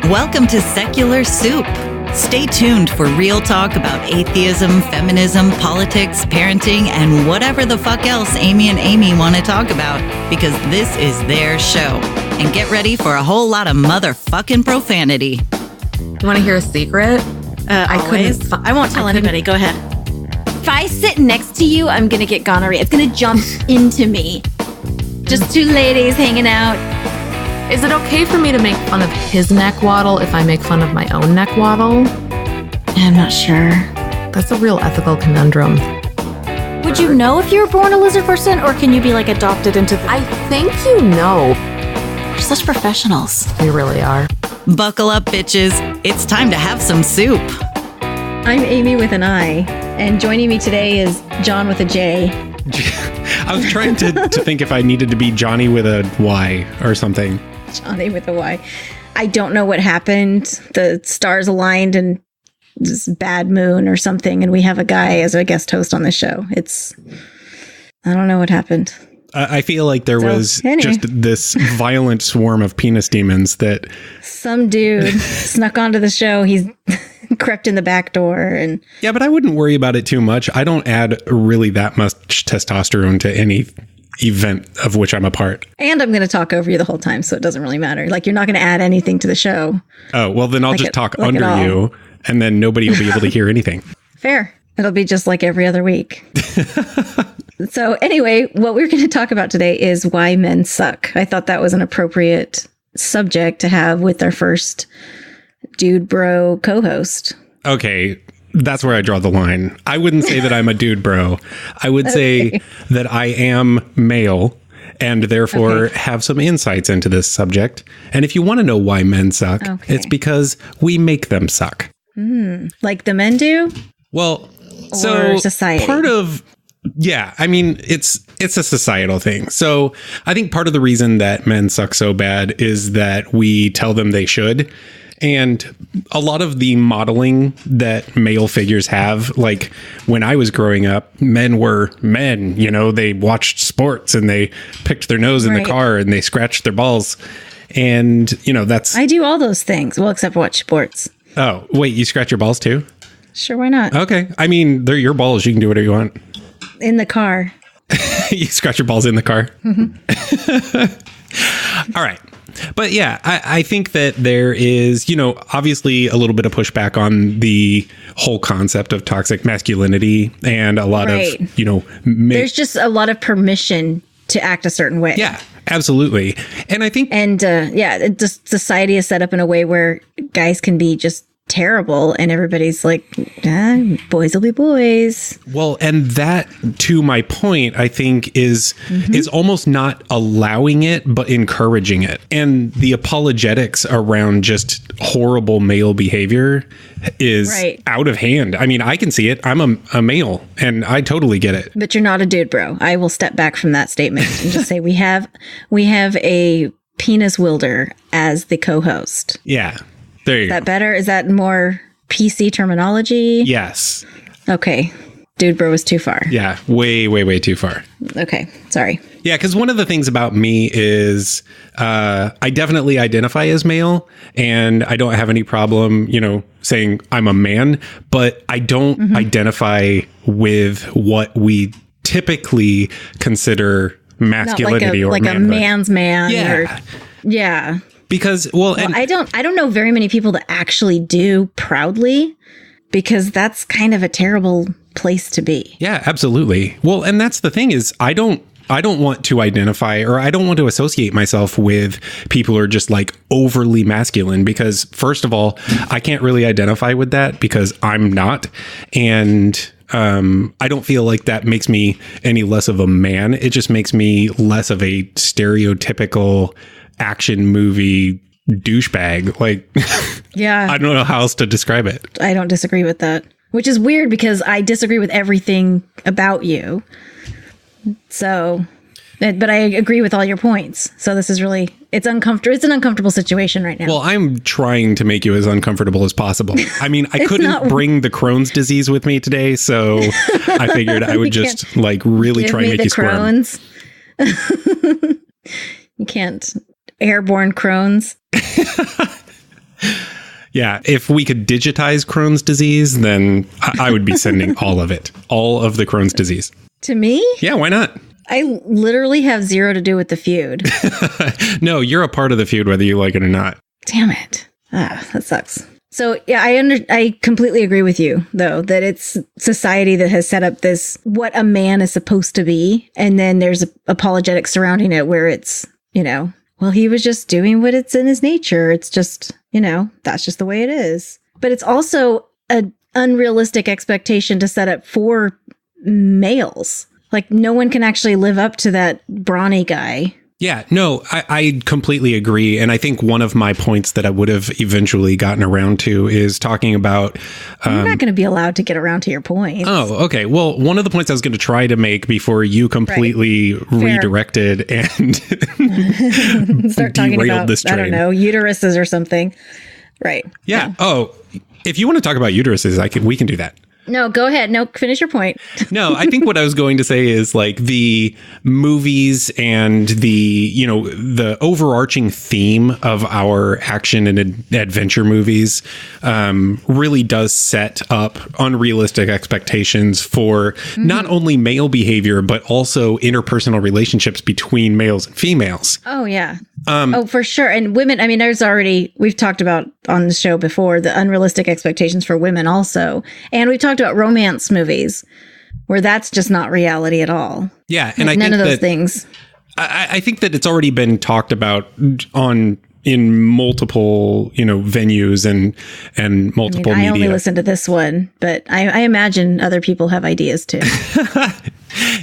Welcome to Secular Soup. Stay tuned for real talk about atheism, feminism, politics, parenting, and whatever the fuck else Amy and Amy want to talk about, because this is their show. And get ready for a whole lot of motherfucking profanity. You want to hear a secret? I won't tell anybody. Go ahead. If I sit next to you, I'm going to get gonorrhea. It's going to jump into me. Just two ladies hanging out. Is it okay for me to make fun of his neck waddle if I make fun of my own neck waddle? I'm not sure. That's a real ethical conundrum. Would you know if you were born a lizard person, or can you be like adopted into the... I think you know. We're such professionals. We really are. Buckle up, bitches. It's time to have some soup. I'm Amy with an I, and joining me today is John with a J. I was trying to think if I needed to be Johnny with a Y or something. Johnny with a Y. I don't know what happened. The stars aligned and this bad moon or something, and we have a guy as a guest host on the show. I don't know what happened. I feel like there was just this violent swarm of penis demons that... Some dude snuck onto the show. He's crept in the back door. And yeah, but I wouldn't worry about it too much. I don't add really that much testosterone to any event of which I'm a part. And I'm going to talk over you the whole time, so it doesn't really matter. Like, you're not going to add anything to the show. Oh, well, then I'll just talk under you, and then nobody will be able to hear anything. Fair. It'll be just like every other week. So anyway, what we're going to talk about today is why men suck. I thought that was an appropriate subject to have with our first dude bro co-host. Okay, that's where I draw the line. I wouldn't say that I'm a dude bro. I would say that I am male and therefore have some insights into this subject. And if you want to know why men suck, it's because we make them suck. Like the men do? Well, or so society? Part of... Yeah, I mean, it's a societal thing. So I think part of the reason that men suck so bad is that we tell them they should. And a lot of the modeling that male figures have, like when I was growing up, men were men, you know, they watched sports and they picked their nose in the car and they scratched their balls. And, you know, that's... I do all those things. Well, except watch sports. Oh, wait, you scratch your balls too? Sure, why not? Okay. I mean, they're your balls. You can do whatever you want. In the car. You scratch your balls in the car. All right. But yeah, I think that there is, you know, obviously a little bit of pushback on the whole concept of toxic masculinity and a lot of, you know, there's just a lot of permission to act a certain way. Yeah, absolutely. And I think... And just society is set up in a way where guys can be just terrible and everybody's like, boys will be boys. Well, and that, to my point, I think is almost not allowing it but encouraging it. And the apologetics around just horrible male behavior is out of hand. I mean, I can see it. I'm a male and I totally get it. But you're not a dude bro. I will step back from that statement and just say we have a penis wielder as the co-host. Yeah. There you go. Is that better? Is that more PC terminology? Yes. Okay. Dude bro was too far. Yeah. Way, way, way too far. Okay. Sorry. Yeah. Because one of the things about me is I definitely identify as male and I don't have any problem, you know, saying I'm a man, but I don't identify with what we typically consider masculinity or manhood. A man's man. Yeah. Yeah. Because, I don't know very many people that actually do proudly, because that's kind of a terrible place to be. Yeah, absolutely. Well, and that's the thing is I don't want to identify, or I don't want to associate myself with people who are just like overly masculine, because first of all, I can't really identify with that because I'm not. And I don't feel like that makes me any less of a man. It just makes me less of a stereotypical action movie douchebag. Like, yeah, I don't know how else to describe it. I don't disagree with that, which is weird because I disagree with everything about you. So, but I agree with all your points. So this is really, it's uncomfortable. It's an uncomfortable situation right now. Well, I'm trying to make you as uncomfortable as possible. I mean, I couldn't bring the Crohn's disease with me today, so I figured I would just like really try and make you squirm. You can't. Airborne Crohn's. Yeah, if we could digitize Crohn's disease, then I would be sending all of it, all of the Crohn's disease. To me? Yeah, why not? I literally have zero to do with the feud. No, you're a part of the feud, whether you like it or not. Damn it. That sucks. So yeah, I completely agree with you, though, that it's society that has set up this, what a man is supposed to be. And then there's apologetics surrounding it where it's, well, he was just doing what it's in his nature. It's just, that's just the way it is. But it's also an unrealistic expectation to set up for males. Like, no one can actually live up to that brawny guy. Yeah, no, I completely agree. And I think one of my points that I would have eventually gotten around to is talking about... You're not going to be allowed to get around to your points. Oh, okay. Well, one of the points I was going to try to make before you completely redirected and start talking about, this train. I don't know, uteruses or something. Right. Yeah. Oh, if you want to talk about uteruses, we can do that. No, go ahead. No, finish your point. No, I think what I was going to say is like the movies and the overarching theme of our action and adventure movies really does set up unrealistic expectations for not only male behavior, but also interpersonal relationships between males and females. Oh, yeah. For sure. And women, I mean, we've talked about on the show before, the unrealistic expectations for women also. And we've talked about romance movies where that's just not reality at all. Yeah. And like, none of those things. I think that it's already been talked about in multiple, venues and multiple media. I only listened to this one, but I imagine other people have ideas too.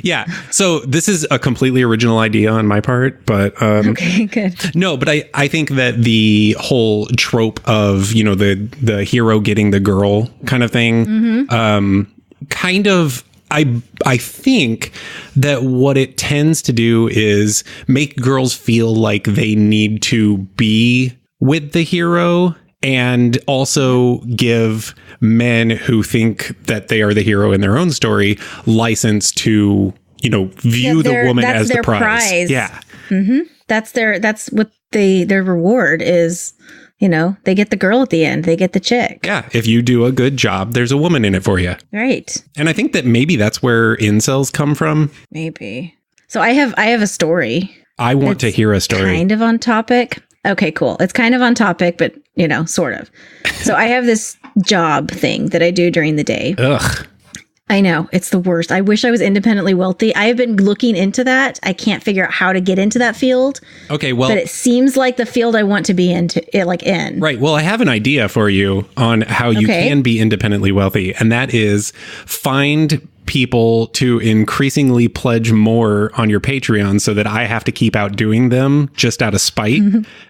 Yeah. So this is a completely original idea on my part, but okay, good. No, but I think that the whole trope of, the hero getting the girl kind of thing, kind of, I think that what it tends to do is make girls feel like they need to be with the hero, and also give men who think that they are the hero in their own story license to, view the woman as the prize. Yeah. Mm-hmm. That's what their reward is. They get the girl at the end. They get the chick. Yeah. If you do a good job, there's a woman in it for you. Right. And I think that maybe that's where incels come from. Maybe. So I have a story. I want to hear a story. Kind of on topic. Okay, cool. It's kind of on topic, but, sort of. So I have this job thing that I do during the day. Ugh. I know. It's the worst. I wish I was independently wealthy. I have been looking into that. I can't figure out how to get into that field. Okay, well... But it seems like the field I want to be in. Right. Well, I have an idea for you on how you can be independently wealthy. And that is find people to increasingly pledge more on your Patreon so that I have to keep outdoing them just out of spite.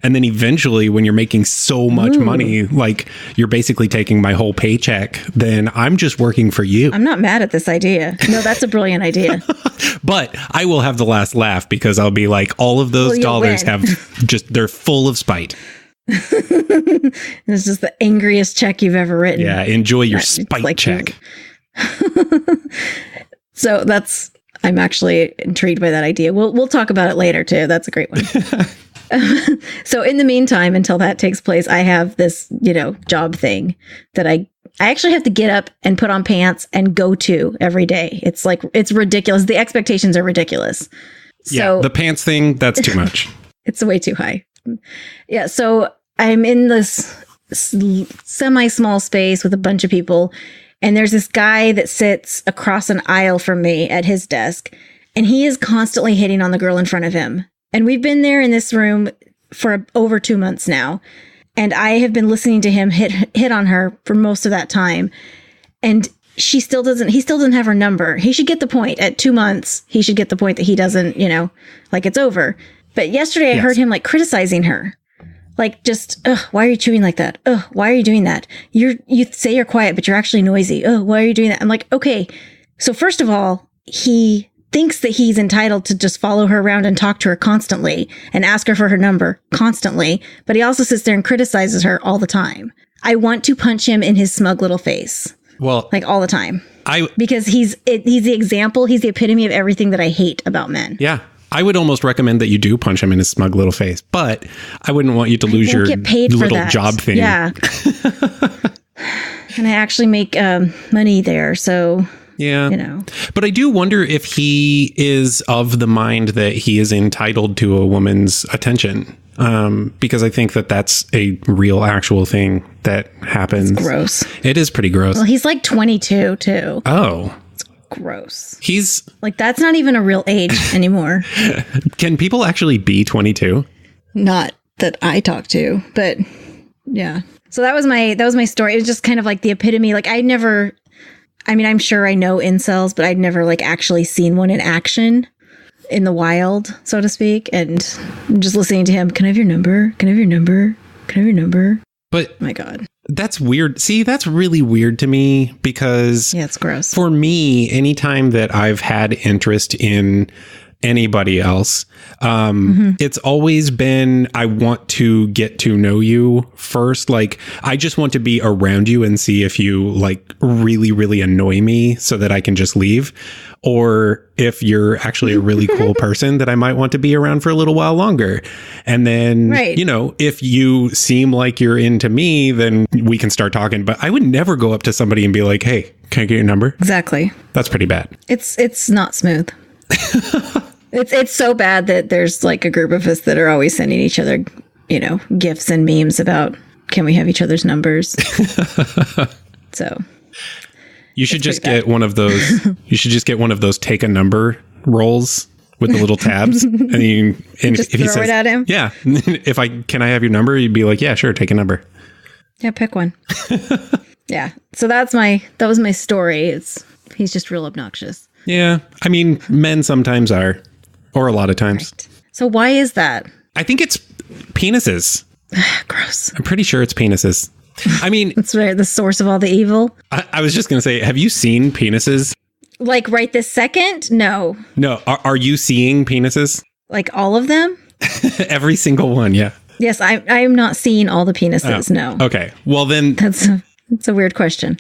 And then eventually when you're making so much money, like you're basically taking my whole paycheck, then I'm just working for you. I'm not mad at this idea. No, that's a brilliant idea. But I will have the last laugh because I'll be like, all of those dollars they're full of spite. This is the angriest check you've ever written. Yeah, enjoy your spite check. So I'm actually intrigued by that idea. We'll talk about it later too. That's a great one. So in the meantime, until that takes place, I have this, job thing that I actually have to get up and put on pants and go to every day. It's ridiculous. The expectations are ridiculous. So the pants thing, that's too much. It's way too high. Yeah. So I'm in this semi-small space with a bunch of people. And there's this guy that sits across an aisle from me at his desk, and he is constantly hitting on the girl in front of him. And we've been there in this room for over 2 months now. And I have been listening to him hit on her for most of that time. And he still doesn't have her number. He should get the point at 2 months. He should get the point that he doesn't, it's over. But yesterday I heard him criticizing her. Just, why are you chewing like that? Why are you doing that? You say you're quiet, but you're actually noisy. Why are you doing that? I'm like, okay. So first of all, he thinks that he's entitled to just follow her around and talk to her constantly and ask her for her number constantly. But he also sits there and criticizes her all the time. I want to punch him in his smug little face. Well, all the time. Because he's the example. He's the epitome of everything that I hate about men. Yeah. I would almost recommend that you do punch him in his smug little face, but I wouldn't want you to lose your get paid for little that. job thing. Yeah. And I actually make money there. So, Yeah. you know. But I do wonder if he is of the mind that he is entitled to a woman's attention. Because I think that that's a real actual thing that happens. It's gross. It is pretty gross. Well, he's like 22 too. Oh. Gross. He's... Like, that's not even a real age anymore. Can people actually be 22? Not that I talk to, but yeah. So that was my story. It was just kind of like the epitome. Like, I'm sure I know incels, but I'd never like actually seen one in action in the wild, so to speak. And I'm just listening to him. Can I have your number? Can I have your number? Can I have your number? But Oh my God. that's weird. See, that's really weird to me because Yeah, it's gross. for me, anytime that I've had interest in anybody else, it's always been, I want to get to know you first. Like, I just want to be around you and see if you like really, really annoy me so that I can just leave. Or if you're actually a really cool person that I might want to be around for a little while longer. And then, Right. you know, if you seem like you're into me, then we can start talking. But I would never go up to somebody and be like, hey, can I get your number? Exactly. That's pretty bad. It's not smooth. It's so bad that there's like a group of us that are always sending each other, you know, gifs and memes about, can we have each other's numbers? So You should just get one of those. You should just get one of those take a number rolls with the little tabs, and Just if he throw says, it at him? yeah, can I have your number? You'd be like, yeah, sure, take a number. Yeah, pick one. Yeah. So that was my story. He's just real obnoxious. Yeah, I mean, men sometimes are, or a lot of times. So why is that? I think it's penises. Gross. I'm pretty sure it's penises. I mean, That's right. The source of all the evil. I was just gonna say, have you seen penises? Like right this second? No. No, are you seeing penises? Like all of them? Every single one, yeah. Yes, I'm not seeing all the penises. No. Okay, well then, That's a weird question.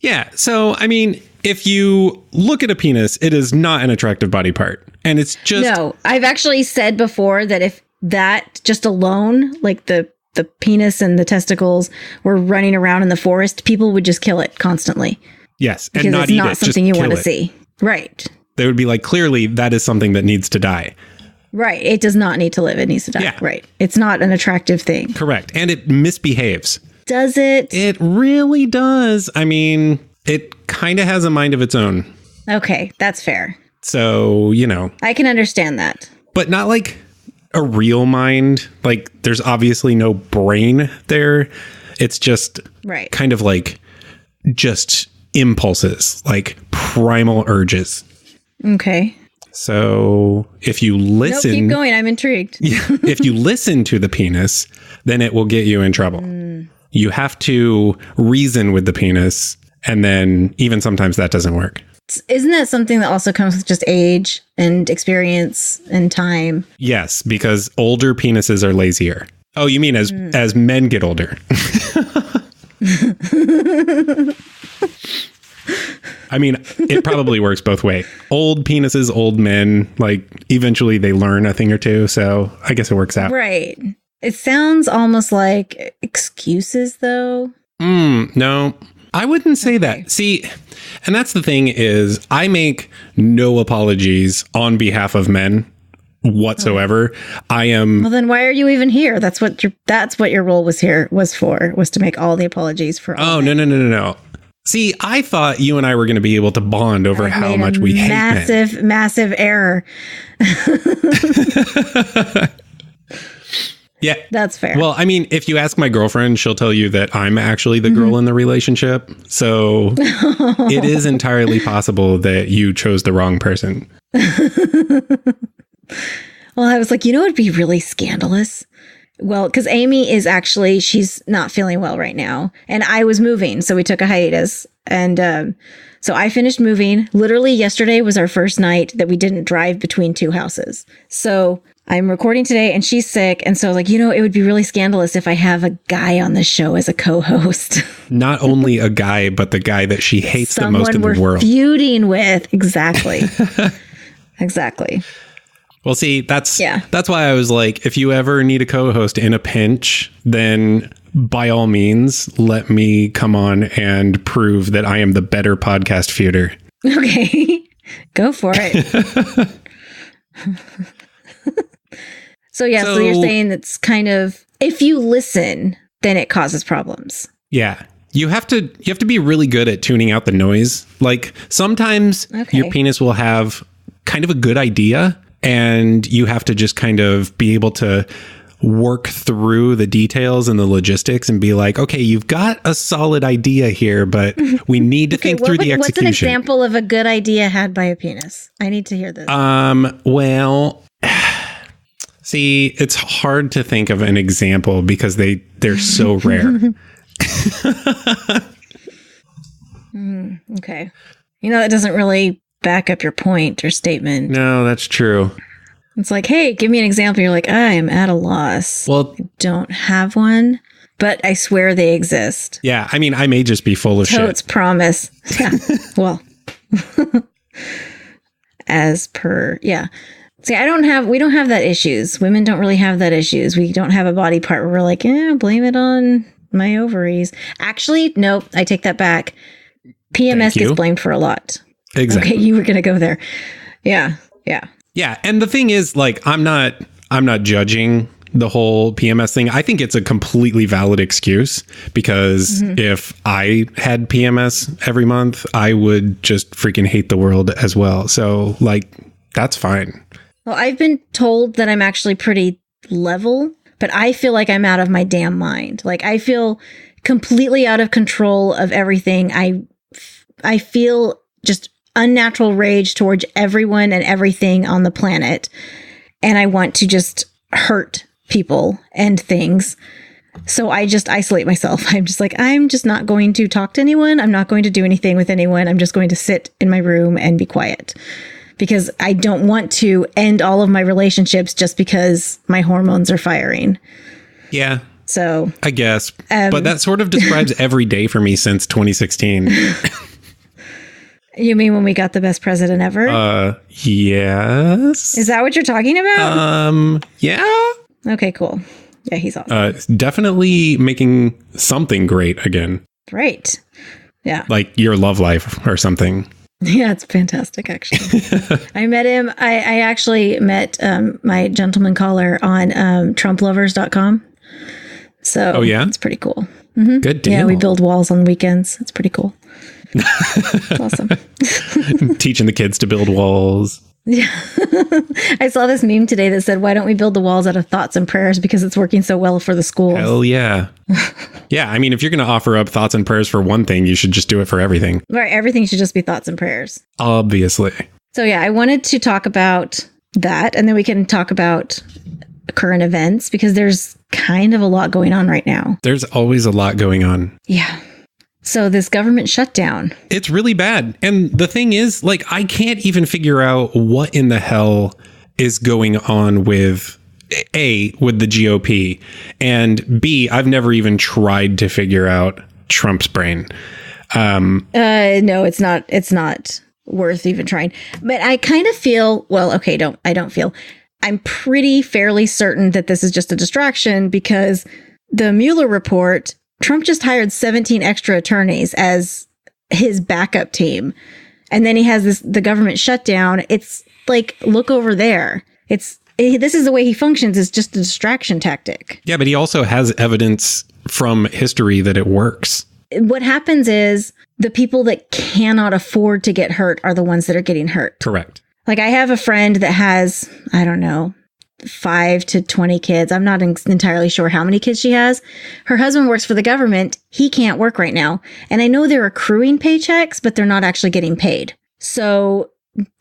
yeah. So I mean, if you look at a penis, it is not an attractive body part, and it's just No, I've actually said before that if that just alone, like the penis and the testicles were running around in the forest, people would just kill it constantly. yes, Because and not it's eat not it, something just you want to kill it. see. Right. They would be like, clearly, that is something that needs to die. Right. It does not need to live. It needs to die. Yeah. Right. It's not an attractive thing. Correct, and it misbehaves. Does it? It really does. I mean, it kind of has a mind of its own. Okay. That's fair. So, you know, I can understand that. but not like a real mind. Like, there's obviously no brain there. It's just Right. kind of like just impulses, like primal urges. Okay. So if you No, listen, keep going. I'm intrigued. if you listen to the penis, then it will get you in trouble. You have to reason with the penis, and then even sometimes that doesn't work. Isn't that something that also comes with just age and experience and time? Yes, because older penises are lazier. Oh, you mean as men get older? I mean, it probably works both ways. Old penises, old men, like eventually they learn a thing or two. So I guess it works out. Right. It sounds almost like excuses, though. No, I wouldn't say that. See, and that's the thing is I make no apologies on behalf of men whatsoever. I am. Well, then why are you even here? That's what your role was to make all the apologies for all. Oh, no. See, I thought you and I were going to be able to bond over I've how made much a we hate men. massive error. Yeah. That's fair. Well, I mean, if you ask my girlfriend, she'll tell you that I'm actually the girl in the relationship. So it is entirely possible that you chose the wrong person. Well, I was like, you know, it'd be really scandalous. Well, because Amy is actually, she's not feeling well right now. And I was moving, so we took a hiatus. And so I finished moving. Literally yesterday was our first night that we didn't drive between two houses. So I'm recording today and she's sick. And so I was like, you know, it would be really scandalous if I have a guy on the show as a co-host. Not only a guy, but the guy that she hates the most in the we're world. feuding with. Exactly. Exactly. Well, see, that's why I was like, if you ever need a co-host in a pinch, then by all means, let me come on and prove that I am the better podcast feuder. Okay, go for it. So you're saying it's kind of, if you listen, then it causes problems. Yeah. You have to be really good at tuning out the noise. Like sometimes your penis will have kind of a good idea, and you have to just kind of be able to work through the details and the logistics and be like, okay, you've got a solid idea here, but we need to think through the execution. What's an example of a good idea had by a penis? I need to hear this. Well, see, it's hard to think of an example because they're so rare. Okay. That doesn't really back up your point or statement. No, that's true. It's like, hey, give me an example. You're like, I am at a loss. Well, I don't have one, but I swear they exist. Yeah, I mean, I may just be full of shit. Totes promise. Yeah. Well, as per, yeah. See, we don't have that issues. Women don't really have that issues. We don't have a body part where we're like, blame it on my ovaries. Actually, nope, I take that back. PMS gets blamed for a lot. Exactly. Okay, you were going to go there. Yeah. Yeah, and the thing is, like, I'm not judging the whole PMS thing. I think it's a completely valid excuse because if I had PMS every month, I would just freaking hate the world as well. So, like, that's fine. Well, I've been told that I'm actually pretty level, but I feel like I'm out of my damn mind. Like, I feel completely out of control of everything. I feel just unnatural rage towards everyone and everything on the planet. And I want to just hurt people and things. So I just isolate myself. I'm just like, I'm just not going to talk to anyone. I'm not going to do anything with anyone. I'm just going to sit in my room and be quiet because I don't want to end all of my relationships just because my hormones are firing. Yeah. So I guess, but that sort of describes every day for me since 2016. You mean when we got the best president ever? Yes. Is that what you're talking about? Yeah. Okay, cool. Yeah, he's awesome. Definitely making something great again. Great. Yeah. Like your love life or something. Yeah, it's fantastic, actually. I met him. I actually met my gentleman caller on TrumpLovers.com. So it's pretty cool. Mm-hmm. Good deal. Yeah, we build walls on weekends. It's pretty cool. It's awesome. Teaching the kids to build walls. Yeah. I saw this meme today that said, why don't we build the walls out of thoughts and prayers because it's working so well for the schools? Hell yeah. Yeah, I mean, if you're going to offer up thoughts and prayers for one thing, you should just do it for everything. Right, everything should just be thoughts and prayers. Obviously. So yeah, I wanted to talk about that, and then we can talk about current events because there's kind of a lot going on right now. There's always a lot going on. Yeah. So this government shutdown. It's really bad. And the thing is, like, I can't even figure out what in the hell is going on with with the GOP, and B, I've never even tried to figure out Trump's brain. No, it's not worth even trying. But I kind of feel, I'm pretty fairly certain that this is just a distraction because the Mueller report, Trump just hired 17 extra attorneys as his backup team. And then he has the government shutdown. It's like, look over there. This is the way he functions. It's just a distraction tactic. Yeah, but he also has evidence from history that it works. What happens is the people that cannot afford to get hurt are the ones that are getting hurt. Correct. Like I have a friend that has, I don't know, 5 to 20 kids. I'm not entirely sure how many kids she has. Her husband works for the government. He can't work right now. And I know they're accruing paychecks, but they're not actually getting paid. So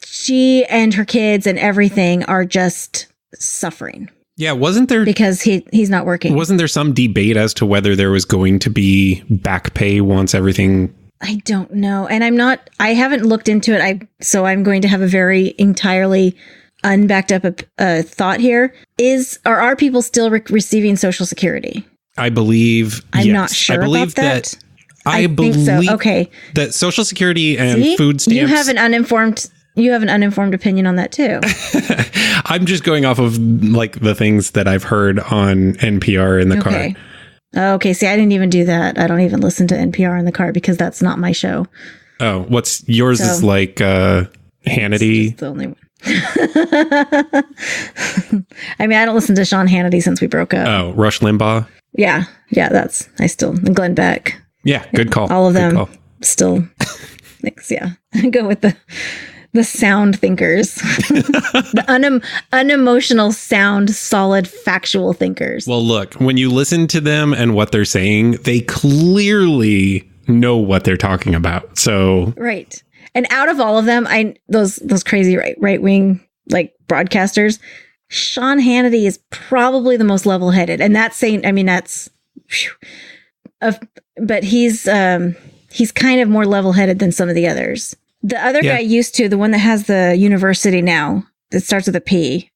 she and her kids and everything are just suffering. Yeah, wasn't there... Because he's not working. Wasn't there some debate as to whether there was going to be back pay once everything... I don't know. And I haven't looked into it. So I'm going to have a very entirely unbacked up thought here. Are people still receiving Social Security? I believe, I'm not sure about that. I believe so. Okay. That Social Security and food stamps... You have an uninformed you have an uninformed opinion on that too. I'm just going off of like the things that I've heard on NPR in the car. Okay. See, I didn't even do that. I don't even listen to NPR in the car because that's not my show. Oh, what's yours is like Hannity? The only one. I mean, I don't listen to Sean Hannity since we broke up. Oh, Rush Limbaugh? Yeah, and Glenn Beck. Yeah, good call. All of good them call. still mix, yeah. Go with the sound thinkers. The unemotional sound, solid, factual thinkers. Well, look, when you listen to them and what they're saying, they clearly know what they're talking about. So right. And out of all of them, those crazy right wing like broadcasters, Sean Hannity is probably the most level headed, and that's saying. I mean, that's, but he's kind of more level headed than some of the others. The other guy the one that has the university now that starts with a P.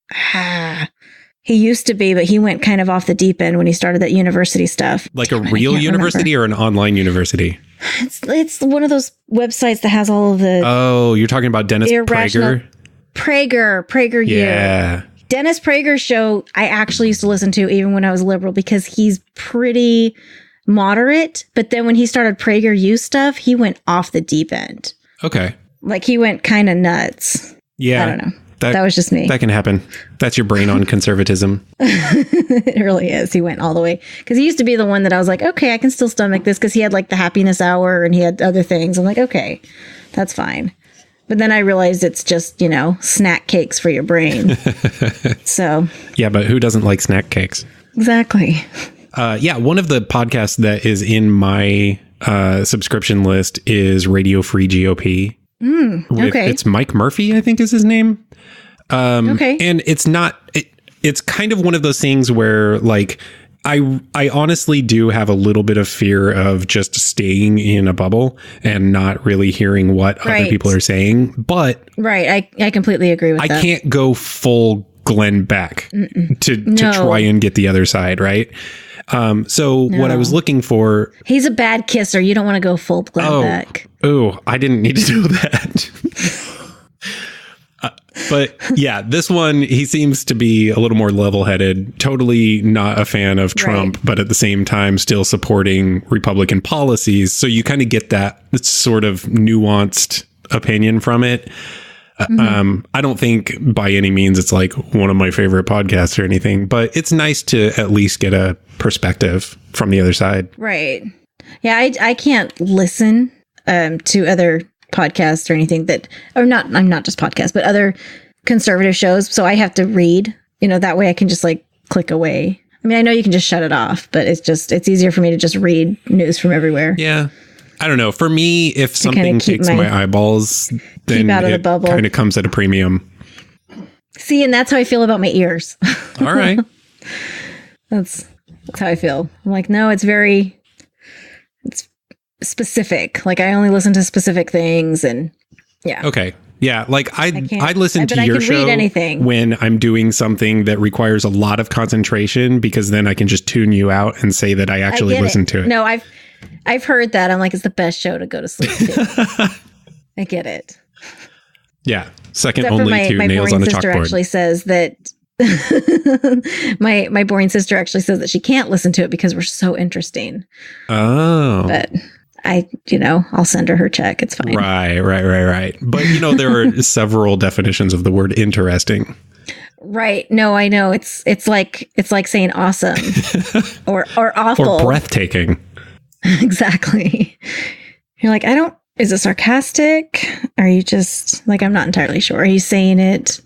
He used to be, but he went kind of off the deep end when he started that university stuff. Like a real university or an online university? It's one of those websites that has all of the... Oh, you're talking about Dennis Prager? Prager. Yeah. Dennis Prager's show, I actually used to listen to even when I was liberal because he's pretty moderate. But then when he started PragerU stuff, he went off the deep end. Okay. Like he went kind of nuts. Yeah. I don't know. That was just me. That can happen. That's your brain on conservatism. It really is. He went all the way. Because he used to be the one that I was like, okay, I can still stomach this. Because he had like the happiness hour and he had other things. I'm like, okay, that's fine. But then I realized it's just, snack cakes for your brain. So. Yeah, but who doesn't like snack cakes? Exactly. One of the podcasts that is in my subscription list is Radio Free GOP. Okay. It's Mike Murphy, I think is his name. Okay. And it's kind of one of those things where like, I honestly do have a little bit of fear of just staying in a bubble and not really hearing what other people are saying. But right. I completely agree with that. I can't go full Glenn Beck to try and get the other side. Right. What I was looking for. He's a bad kisser. You don't want to go full Glenn Beck. Oh, I didn't need to do that. But yeah, this one, he seems to be a little more level-headed, totally not a fan of Trump, but at the same time still supporting Republican policies. So you kind of get that sort of nuanced opinion from it. I don't think by any means it's like one of my favorite podcasts or anything, but it's nice to at least get a perspective from the other side. Right. Yeah, I can't listen to other podcasts or anything I'm not just podcasts, but other conservative shows. So I have to read, that way I can just like click away. I mean, I know you can just shut it off, but it's easier for me to just read news from everywhere. Yeah. I don't know. For me, if something takes my eyeballs, then it kind of comes at a premium. See, and that's how I feel about my ears. All right. That's how I feel. I'm like, no, it's specific. Like I only listen to specific things and yeah. Okay. Yeah. Like I listen to your show when I'm doing something that requires a lot of concentration because then I can just tune you out and say that I actually listened to it. No, I've heard that. I'm like, it's the best show to go to sleep to. I get it. Yeah. Second only to Nails on a Chalkboard. Actually says that my boring sister actually says that she can't listen to it because we're so interesting. Oh. But I'll send her check. It's fine. Right. But there are several definitions of the word interesting. Right. No, I know. It's like saying awesome or awful or breathtaking. Exactly. You're like, is it sarcastic? Are you just like, I'm not entirely sure. Are you saying it?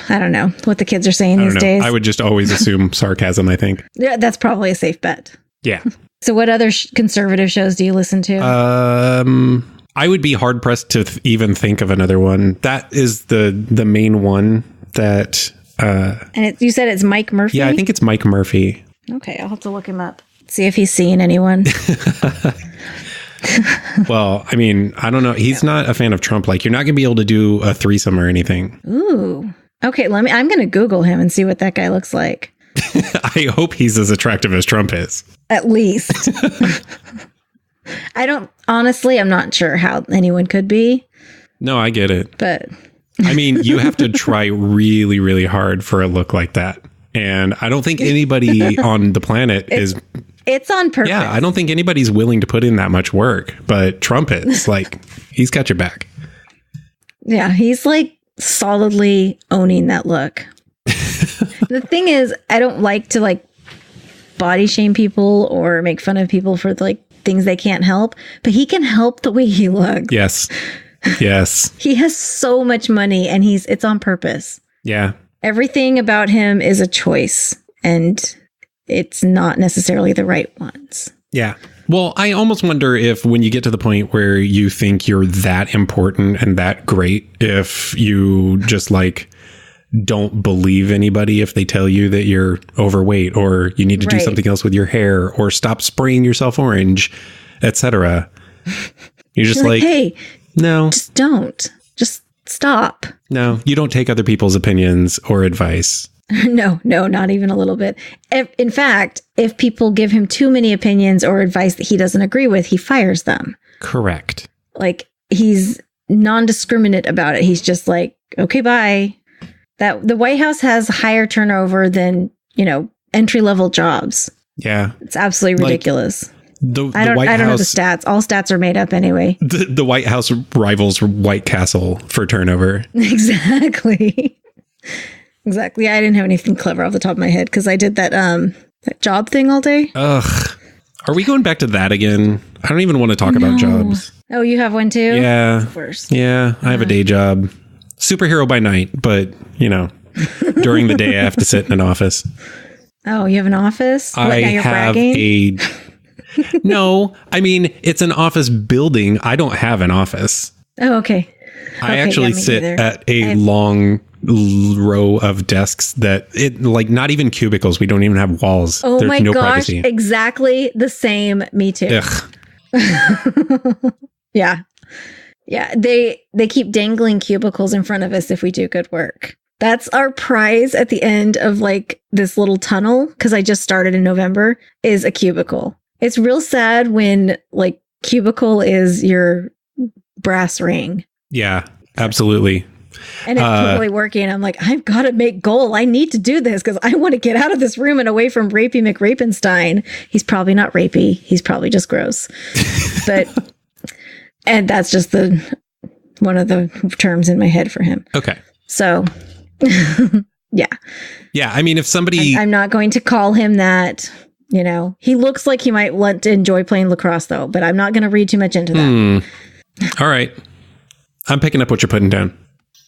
I don't know what the kids are saying these days. I would just always assume sarcasm, I think. Yeah, that's probably a safe bet. Yeah. So what other conservative shows do you listen to? I would be hard pressed to even think of another one. That is the main one that... and you said it's Mike Murphy? Yeah, I think it's Mike Murphy. Okay, I'll have to look him up. See if he's seen anyone. Well, I mean, I don't know. He's not a fan of Trump. Like, you're not going to be able to do a threesome or anything. Ooh. Okay, I'm going to Google him and see what that guy looks like. I hope he's as attractive as Trump is. At least. I'm not sure how anyone could be. No, I get it. But I mean, you have to try really, really hard for a look like that. And I don't think anybody on the planet is... It's on purpose. Yeah, I don't think anybody's willing to put in that much work. But Trump is. Like, he's got your back. Yeah, he's like solidly owning that look. The thing is, I don't like to like body shame people or make fun of people for like things they can't help, but he can help the way he looks. Yes. Yes. He has so much money and it's on purpose. Yeah. Everything about him is a choice and it's not necessarily the right ones. Yeah. Well, I almost wonder if when you get to the point where you think you're that important and that great, if you just like don't believe anybody if they tell you that you're overweight or you need to do something else with your hair or stop spraying yourself orange, etc. You're just like, hey, no, just don't. Just stop. No, you don't take other people's opinions or advice. No, not even a little bit. In fact, if people give him too many opinions or advice that he doesn't agree with, he fires them. Correct. Like he's non-discriminate about it. He's just like, okay, bye. That the White House has higher turnover than, entry-level jobs. Yeah. It's absolutely ridiculous. I don't know the stats. All stats are made up anyway. The White House rivals White Castle for turnover. Exactly. Exactly. I didn't have anything clever off the top of my head because I did that job thing all day. Ugh. Are we going back to that again? I don't even want to talk about jobs. Oh, you have one too? Yeah. Worst. Yeah. I have a day job. Superhero by night, but, during the day I have to sit in an office. Oh, you have an office? I have bragging? No, I mean, it's an office building. I don't have an office. Oh, okay. I actually sit at a long row of desks that not even cubicles. We don't even have walls. Oh, there's my no gosh. privacy. Exactly the same. Me too. Yeah. Yeah. They keep dangling cubicles in front of us if we do good work. That's our prize at the end of like this little tunnel. Cause I just started in November is a cubicle. It's real sad when like cubicle is your brass ring. Yeah, absolutely. And it's totally working. I'm like, I've got to make goal. I need to do this because I want to get out of this room and away from Rapey McRapenstein. He's probably not rapey. He's probably just gross. And that's just one of the terms in my head for him. Okay. So, yeah. Yeah. I mean, if somebody... I'm not going to call him that. He looks like he might want to enjoy playing lacrosse, though, but I'm not going to read too much into that. All right. I'm picking up what you're putting down.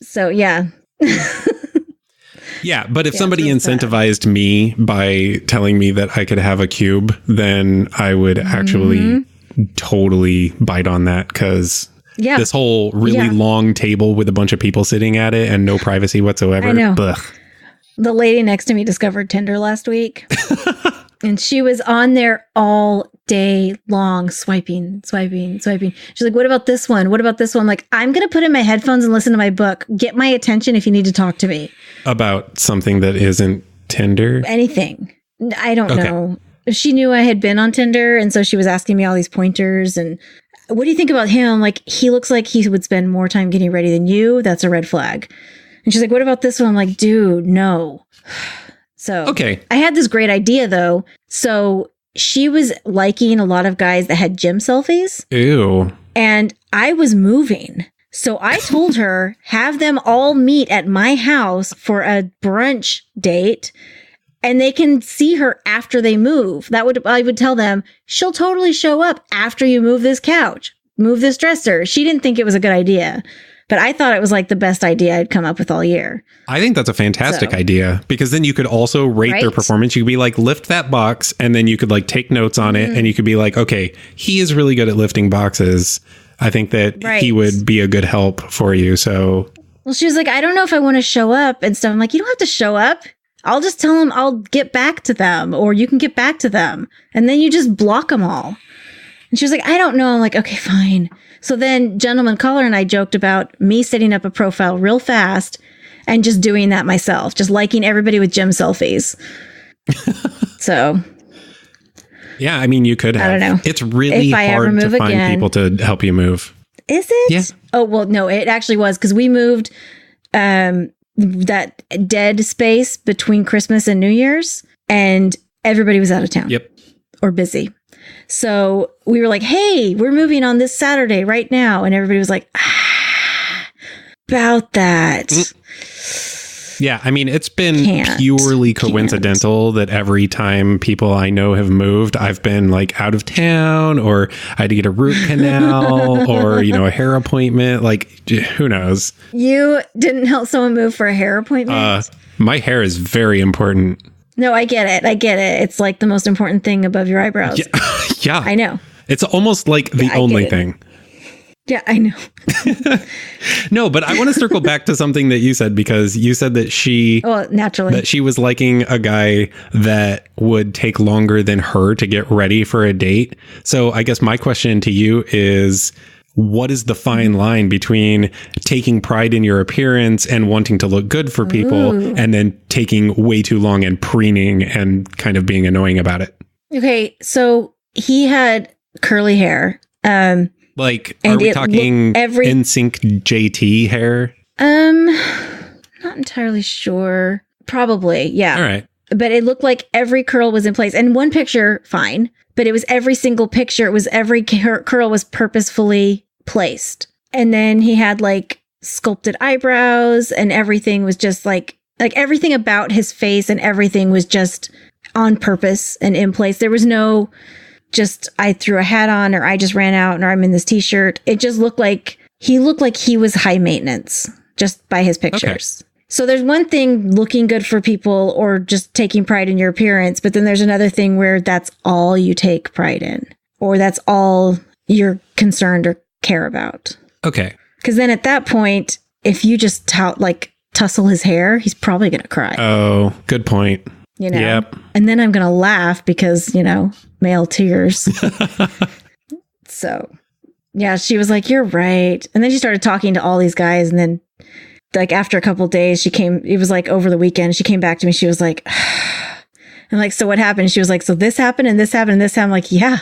So, yeah. Yeah, but if somebody incentivized me by telling me that I could have a cube, then I would actually totally bite on that because this whole really long table with a bunch of people sitting at it and no privacy whatsoever. I know. Blech. The lady next to me discovered Tinder last week. And she was on there all day long, swiping. She's like, what about this one? What about this one? I'm like, I'm going to put in my headphones and listen to my book. Get my attention if you need to talk to me. About something that isn't Tinder? Anything. I don't know. She knew I had been on Tinder. And so she was asking me all these pointers. And what do you think about him? Like, he looks like he would spend more time getting ready than you. That's a red flag. And she's like, what about this one? I'm like, dude, no. So I had this great idea though. So she was liking a lot of guys that had gym selfies. Ew. And I was moving. So I told her, have them all meet at my house for a brunch date and they can see her after they move. I would tell them, she'll totally show up after you move this couch, move this dresser. She didn't think it was a good idea. But I thought it was like the best idea I'd come up with all year. I think that's a fantastic idea because then you could also rate their performance. You could be like, lift that box. And then you could like take notes on it. And you could be like, okay, he is really good at lifting boxes. I think that he would be a good help for you. So, well, she was like, I don't know if I want to show up and stuff. I'm like, you don't have to show up. I'll just tell them I'll get back to them or you can get back to them. And then you just block them all. And she was like, I don't know. I'm like, okay, fine. So then Gentleman Caller and I joked about me setting up a profile real fast and just doing that myself, just liking everybody with gym selfies. So. Yeah, I mean, you could have. I don't know. It's really hard to find people to help you move. Is it? Yeah. Oh, well, no, it actually was because we moved that dead space between Christmas and New Year's, and everybody was out of town. Yep. Or busy. So we were like, hey, we're moving on this Saturday right now. And everybody was like, about that. Yeah, I mean, it's been purely coincidental that every time people I know have moved, I've been like out of town, or I had to get a root canal or, a hair appointment. Like, who knows? You didn't help someone move for a hair appointment? My hair is very important. No, I get it. It's like the most important thing above your eyebrows. Yeah. I know. It's almost like the only thing. Yeah, I know. No, but I want to circle back to something that you said, because you said that naturally, that she was liking a guy that would take longer than her to get ready for a date. So I guess my question to you is, what is the fine line between taking pride in your appearance and wanting to look good for people, and then taking way too long and preening and kind of being annoying about it? Okay, so he had curly hair. Like, are we talking NSYNC JT hair? Not entirely sure. Probably, yeah. All right. But it looked like every curl was in place. And one picture, fine. But it was every single picture. It was every curl was purposefully placed. And then he had like sculpted eyebrows, and everything was just like everything about his face and everything was just on purpose and in place. There was no just I threw a hat on, or I just ran out, or I'm in this t-shirt. It just looked like he was high maintenance just by his pictures. Okay. So there's one thing looking good for people or just taking pride in your appearance, but then there's another thing where that's all you take pride in, or that's all you're concerned or care about. Okay. Because then at that point, if you just tussle his hair, he's probably going to cry. Oh, good point. Yep. And then I'm going to laugh because, male tears. So, yeah, she was like, you're right. And then she started talking to all these guys. And then, like, after a couple of days, it was like over the weekend, she came back to me. She was like, and like, so what happened? She was like, so this happened and this happened and this happened. I'm like, yeah.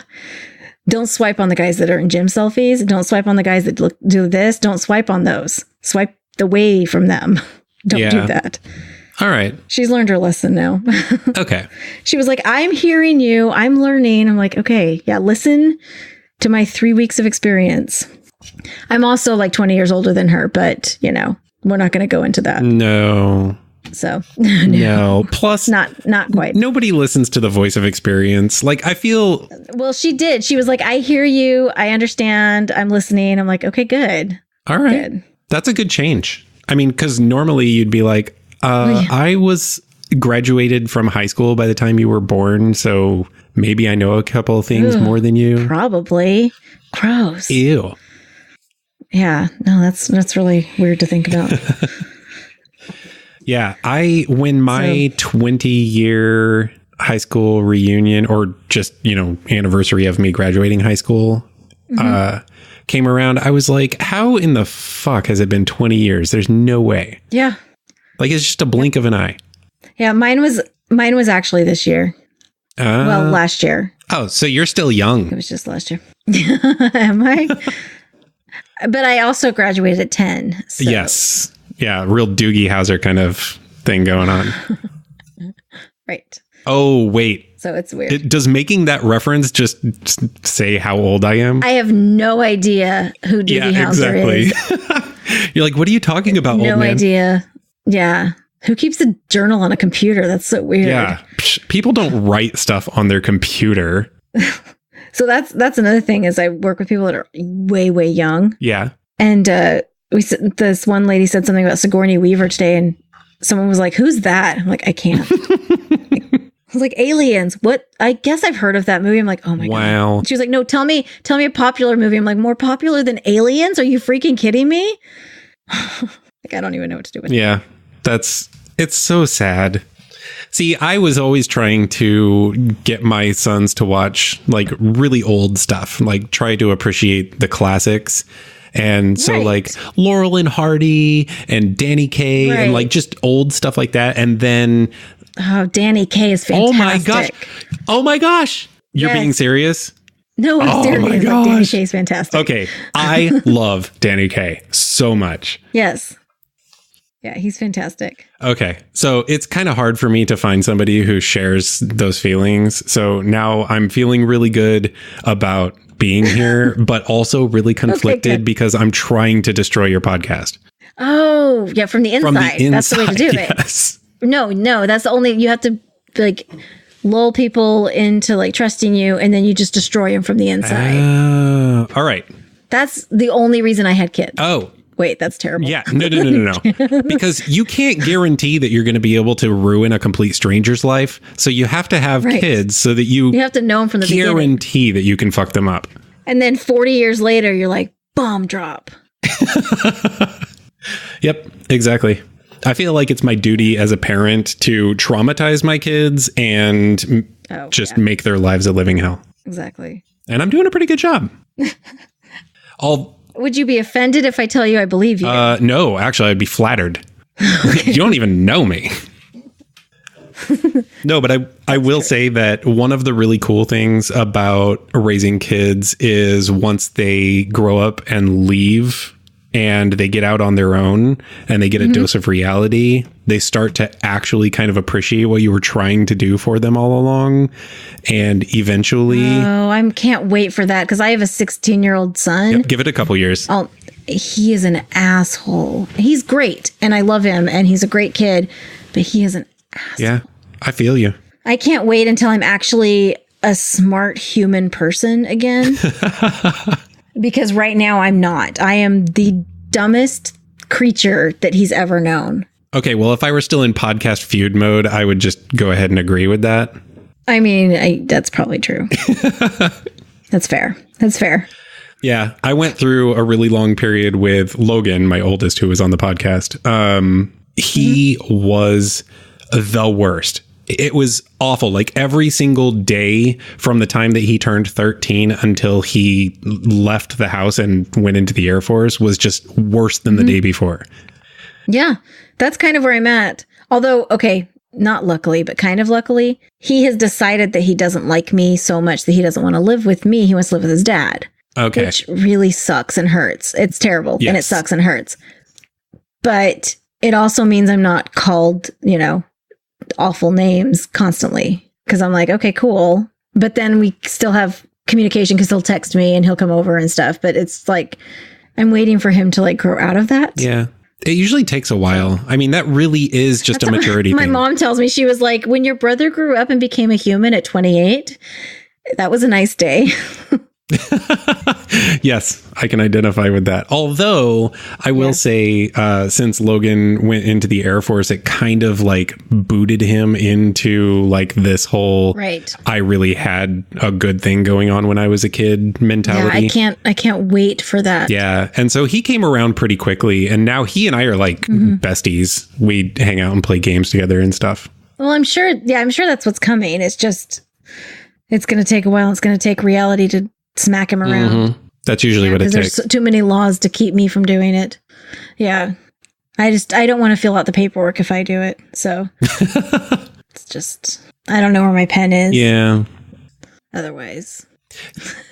Don't swipe on the guys that are in gym selfies. Don't swipe on the guys that do this. Don't swipe on those. Swipe away from them. Don't do that. All right. She's learned her lesson now. Okay. She was like, I'm hearing you. I'm learning. I'm like, okay, yeah, listen to my 3 weeks of experience. I'm also like 20 years older than her, but, we're not going to go into that. No. So, no. Plus, not quite. Nobody listens to the voice of experience. Like, I feel. Well, she did. She was like, I hear you. I understand. I'm listening. I'm like, okay, good. All right. Good. That's a good change. I mean, because normally you'd be like, I was graduated from high school by the time you were born, so maybe I know a couple of things more than you. Probably. Gross. Ew. Yeah. No, that's really weird to think about. Yeah. When my 20-year high school reunion, or just, anniversary of me graduating high school, came around, I was like, how in the fuck has it been 20 years? There's no way. Yeah. Like, it's just a blink of an eye. Yeah, mine was actually this year. Well, last year. Oh, so you're still young. It was just last year. Am I? But I also graduated at 10. So. Yes. Yeah, real Doogie Howser kind of thing going on. Right. Oh, wait. So it's weird. Does making that reference just say how old I am? I have no idea who Doogie Howser is. You're like, what are you talking about, old man? No idea. Yeah. Who keeps a journal on a computer? That's so weird. Yeah. People don't write stuff on their computer. So that's another thing is I work with people that are way, way young. Yeah. And this one lady said something about Sigourney Weaver today, and someone was like, who's that? I'm like, I can't. I was like, Aliens. What? I guess I've heard of that movie. I'm like, oh my God. She was like, no, tell me a popular movie. I'm like, more popular than Aliens? Are you freaking kidding me? Like, I don't even know what to do with it. Yeah, it's so sad. See, I was always trying to get my sons to watch like really old stuff, like try to appreciate the classics. And so like Laurel and Hardy and Danny Kaye and like just old stuff like that. And then. Oh, Danny Kaye is fantastic. Oh my gosh. You're being serious? No, I'm serious. Like, Danny Kaye's fantastic. Okay. I love Danny Kaye so much. Yes. Yeah, he's fantastic. Okay. So it's kind of hard for me to find somebody who shares those feelings. So now I'm feeling really good about being here, but also really conflicted because I'm trying to destroy your podcast. Oh, yeah, from the inside. From the inside, that's the way to do yes. it. No, that's the only, you have to like lull people into like trusting you, and then you just destroy them from the inside. All right. That's the only reason I had kids. Oh. Wait, that's terrible. Yeah, no. Because you can't guarantee that you're going to be able to ruin a complete stranger's life. So you have to have kids so that you have to know them from the beginning. Guarantee that you can fuck them up. And then 40 years later, you're like, bomb drop. Yep, exactly. I feel like it's my duty as a parent to traumatize my kids and make their lives a living hell. Exactly. And I'm doing a pretty good job. Would you be offended if I tell you I believe you? No, actually, I'd be flattered. You don't even know me. No, but I will say that one of the really cool things about raising kids is once they grow up and leave and they get out on their own and they get a dose of reality, they start to actually kind of appreciate what you were trying to do for them all along. And eventually... Oh, I can't wait for that because I have a 16-year-old son. Yep, give it a couple years. He is an asshole. He's great and I love him and he's a great kid, but he is an asshole. Yeah, I feel you. I can't wait until I'm actually a smart human person again. Because right now I'm not. I am the dumbest creature that he's ever known. Okay, well, if I were still in podcast feud mode, I would just go ahead and agree with that. I mean, that's probably true. That's fair. That's fair. Yeah, I went through a really long period with Logan, my oldest, who was on the podcast. He was the worst. It was awful. Like every single day from the time that he turned 13 until he left the house and went into the Air Force was just worse than the day before. Yeah, that's kind of where I'm at. Although, okay, not luckily, but kind of luckily, he has decided that he doesn't like me so much that he doesn't want to live with me. He wants to live with his dad. Okay. Which really sucks and hurts. It's terrible and it sucks and hurts. But it also means I'm not called, awful names constantly because I'm like, okay, cool. But then we still have communication because he'll text me and he'll come over and stuff. But it's like, I'm waiting for him to like grow out of that. Yeah. It usually takes a while. I mean, that really is just a maturity thing. My mom tells me, she was like, when your brother grew up and became a human at 28, that was a nice day. Yes, I can identify with that. Although I will say, since Logan went into the Air Force, it kind of like booted him into like this whole, I really had a good thing going on when I was a kid mentality. Yeah, I can't wait for that. Yeah. And so he came around pretty quickly and now he and I are like besties. We hang out and play games together and stuff. Well, I'm sure that's what's coming. It's just, it's going to take a while. It's going to take reality to smack him around. That's usually what it takes. There's too many laws to keep me from doing it. Yeah. I don't want to fill out the paperwork if I do it. So it's just, I don't know where my pen is. Yeah. Otherwise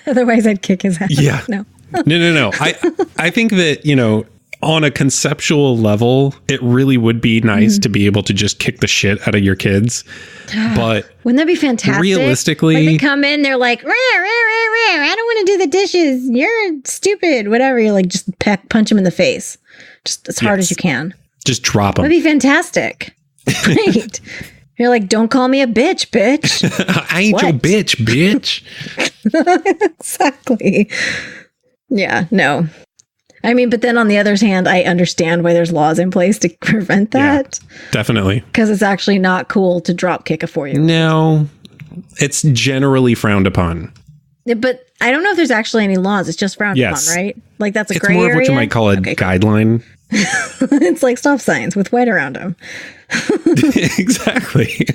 I'd kick his ass. Yeah. No. No. I think that, on a conceptual level, it really would be nice to be able to just kick the shit out of your kids. But wouldn't that be fantastic? Realistically, like they come in, they're like, rah, rah, rah, rah, I don't want to do the dishes. You're stupid. Whatever. You're like, just punch him in the face, just as hard as you can. Just drop him. That'd be fantastic. Great. You're like, don't call me a bitch. I ain't your bitch. Exactly. Yeah. No. I mean, but then on the other hand, I understand why there's laws in place to prevent that. Yeah, definitely. Because it's actually not cool to drop kick a 4-year-old. No, it's generally frowned upon. But I don't know if there's actually any laws. It's just frowned upon, right? Like that's a gray area. It's more of what you might call a guideline. It's like stop signs with white around them. Exactly.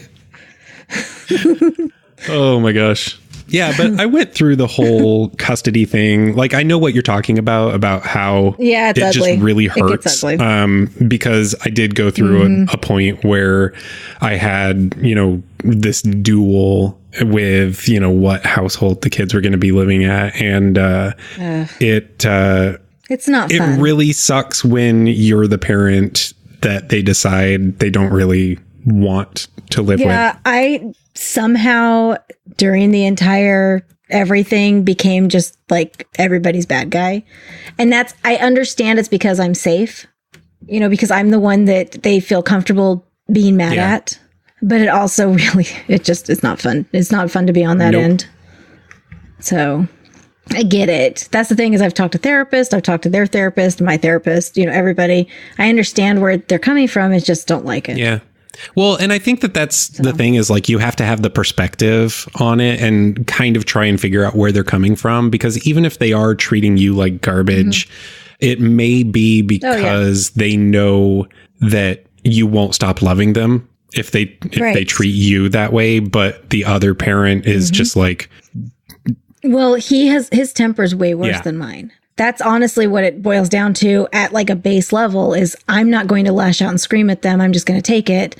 Oh my gosh. Yeah, but I went through the whole custody thing. Like, I know what you're talking about how it's it ugly. just really It gets hurts. ugly. Because I did go through a point where I had, this duel with, what household the kids were going to be living at. And It's not it fun. really sucks when you're the parent that they decide they don't really want to live with. Yeah, I somehow during the entire everything became just like everybody's bad guy. And I understand it's because I'm safe, because I'm the one that they feel comfortable being mad at. But it also really, it's not fun. It's not fun to be on that end. So I get it. That's the thing is I've talked to therapists, I've talked to their therapist, my therapist, everybody. I understand where they're coming from. I just don't like it. Yeah. Well, and I think that's the thing is like you have to have the perspective on it and kind of try and figure out where they're coming from, because even if they are treating you like garbage, it may be because they know that you won't stop loving them if they treat you that way, but the other parent is just like, well, his temper's way worse than mine. That's honestly what it boils down to at like a base level is I'm not going to lash out and scream at them. I'm just going to take it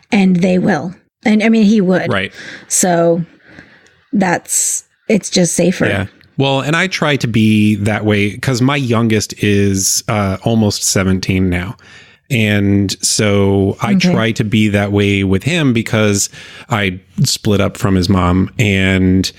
and they will. And I mean, he would. Right. So it's just safer. Yeah. Well, and I try to be that way because my youngest is almost 17 now. And so I try to be that way with him because I split up from his mom and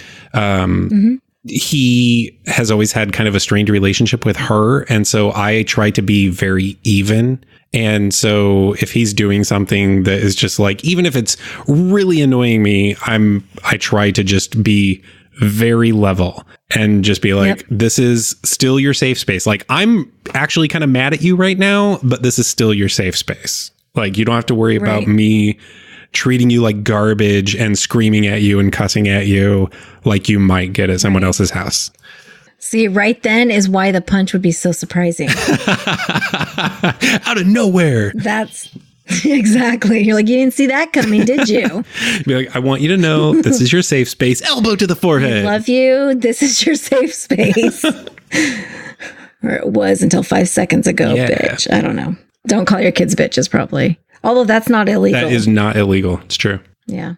he has always had kind of a strained relationship with her. And so I try to be very even. And so if he's doing something that is just like, even if it's really annoying me, I try to just be very level and just be like, this is still your safe space. Like, I'm actually kind of mad at you right now, but this is still your safe space. Like, you don't have to worry about me treating you like garbage and screaming at you and cussing at you like you might get at someone else's house. See, right then is why the punch would be so surprising. Out of nowhere. That's exactly. You're like, you didn't see that coming, did you? Be like, I want you to know this is your safe space. Elbow to the forehead. I love you. This is your safe space. Or it was until 5 seconds ago, bitch. I don't know. Don't call your kids bitches, probably. Although that's not illegal. That is not illegal. It's true. Yeah.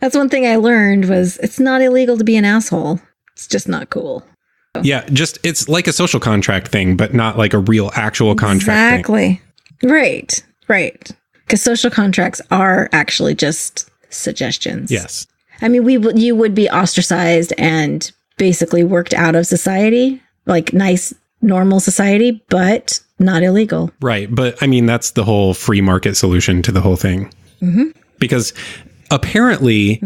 That's one thing I learned was it's not illegal to be an asshole. It's just not cool. Yeah, it's like a social contract thing, but not like a real actual contract thing. Right. Because social contracts are actually just suggestions. Yes. I mean, you would be ostracized and basically worked out of society, like nice, normal society, but not illegal. Right. But I mean, that's the whole free market solution to the whole thing. Because apparently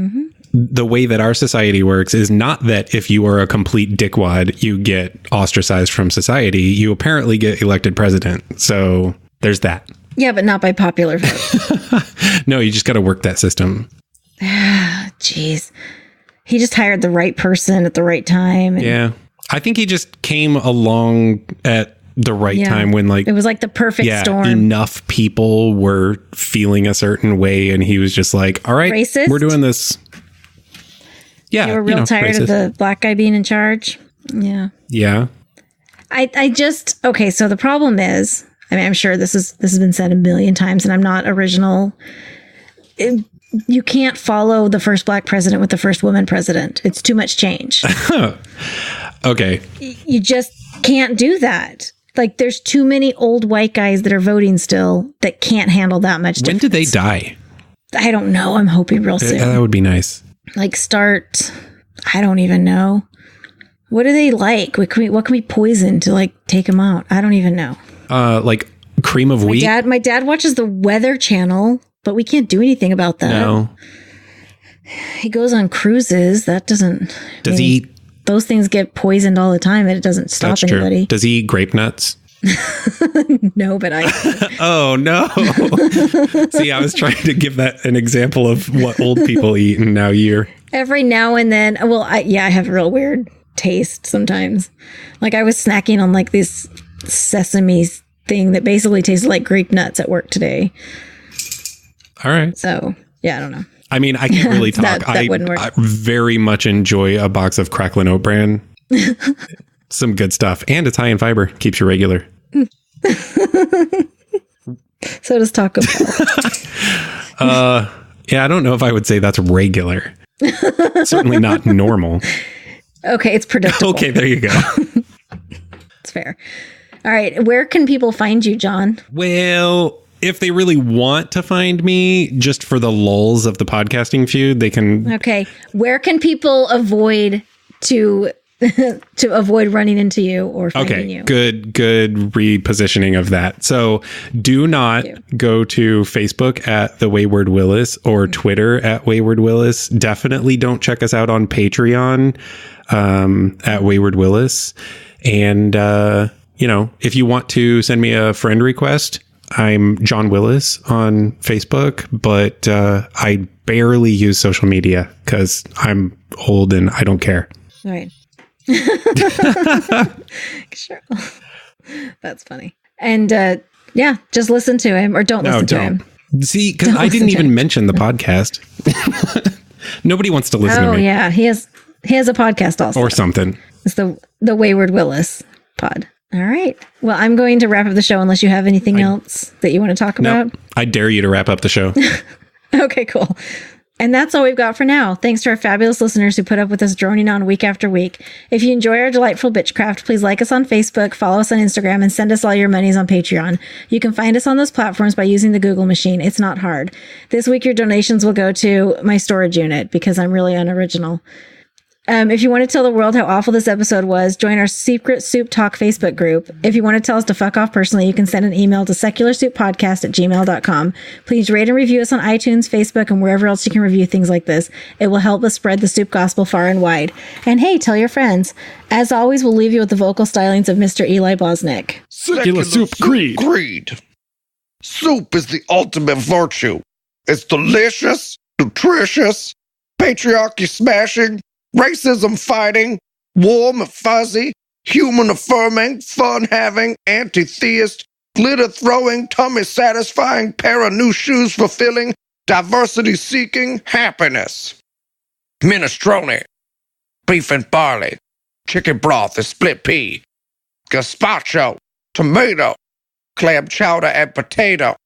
the way that our society works is not that if you are a complete dickwad, you get ostracized from society. You apparently get elected president. So there's that. Yeah, but not by popular vote. No, you just got to work that system. Jeez. He just hired the right person at the right time. Yeah. I think he just came along at the right time when like it was like the perfect storm. Enough people were feeling a certain way and he was just like, all right, racist? We're doing this. Yeah. They were real tired of the black guy being in charge. Yeah. Yeah. I just, okay. So the problem is, I mean, I'm sure this has been said a million times and I'm not original. You can't follow the first black president with the first woman president. It's too much change. Okay. You just can't do that. Like there's too many old white guys that are voting still that can't handle that much difference. When did they die? I don't know. I'm hoping real soon. That would be nice. Like I don't even know. What are they like? What can we poison to like take them out? I don't even know. Like cream of wheat? My dad watches the Weather Channel, but we can't do anything about that. No. He goes on cruises. That doesn't... Does he eat... Those things get poisoned all the time and it doesn't stop That's anybody. True. Does he eat grape nuts? No, but I... Oh, no. See, I was trying to give that an example of what old people eat, and now you're... Every now and then... Well, I have a real weird taste sometimes. Like I was snacking on like this sesame thing that basically tasted like grape nuts at work today. All right. So, yeah, I don't know. I mean, I can't really talk. That wouldn't work. I very much enjoy a box of Cracklin' Oat Bran. Some good stuff. And it's high in fiber. Keeps you regular. So does Taco Bell. Yeah, I don't know if I would say that's regular. Certainly not normal. Okay, it's predictable. Okay, there you go. It's fair. All right, where can people find you, John? Well, if they really want to find me, just for the lulls of the podcasting feud, they can... Okay, where can people avoid to avoid running into you or finding you? Good repositioning of that. So do not go to Facebook at the Wayward Willis or Twitter at Wayward Willis. Definitely don't check us out on Patreon at Wayward Willis. And, if you want to send me a friend request, I'm John Willis on Facebook, but I barely use social media because I'm old and I don't care. All right. Sure. That's funny. And just listen to him or don't listen to him. See, because I didn't even mention the podcast. Nobody wants to listen to me. Oh yeah, he has a podcast also. Or something. It's the Wayward Willis pod. All right. Well, I'm going to wrap up the show unless you have anything else that you want to talk about. I dare you to wrap up the show. Okay, cool. And that's all we've got for now. Thanks to our fabulous listeners who put up with us droning on week after week. If you enjoy our delightful bitchcraft, please like us on Facebook, follow us on Instagram, and send us all your monies on Patreon. You can find us on those platforms by using the Google machine. It's not hard. This week, your donations will go to my storage unit because I'm really unoriginal. If you want to tell the world how awful this episode was, join our Secret Soup Talk Facebook group. If you want to tell us to fuck off personally, you can send an email to secularsouppodcast@gmail.com. Please rate and review us on iTunes, Facebook, and wherever else you can review things like this. It will help us spread the soup gospel far and wide. And hey, tell your friends. As always, we'll leave you with the vocal stylings of Mr. Eli Bosnick. Secular Soup Creed. Soup is the ultimate virtue. It's delicious, nutritious, patriarchy smashing, racism fighting, warm and fuzzy, human affirming, fun having, anti-theist, glitter throwing, tummy satisfying, pair of new shoes fulfilling, diversity seeking, happiness. Minestrone, beef and barley, chicken broth and split pea, gazpacho, tomato, clam chowder and potato,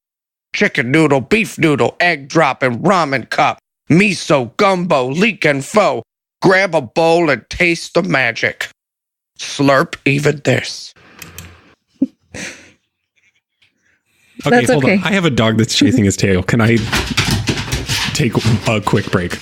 chicken noodle, beef noodle, egg drop and ramen cup, miso, gumbo, leek and pho. Grab a bowl and taste the magic. Slurp even this. Okay, hold on. I have a dog that's chasing his tail. Can I take a quick break?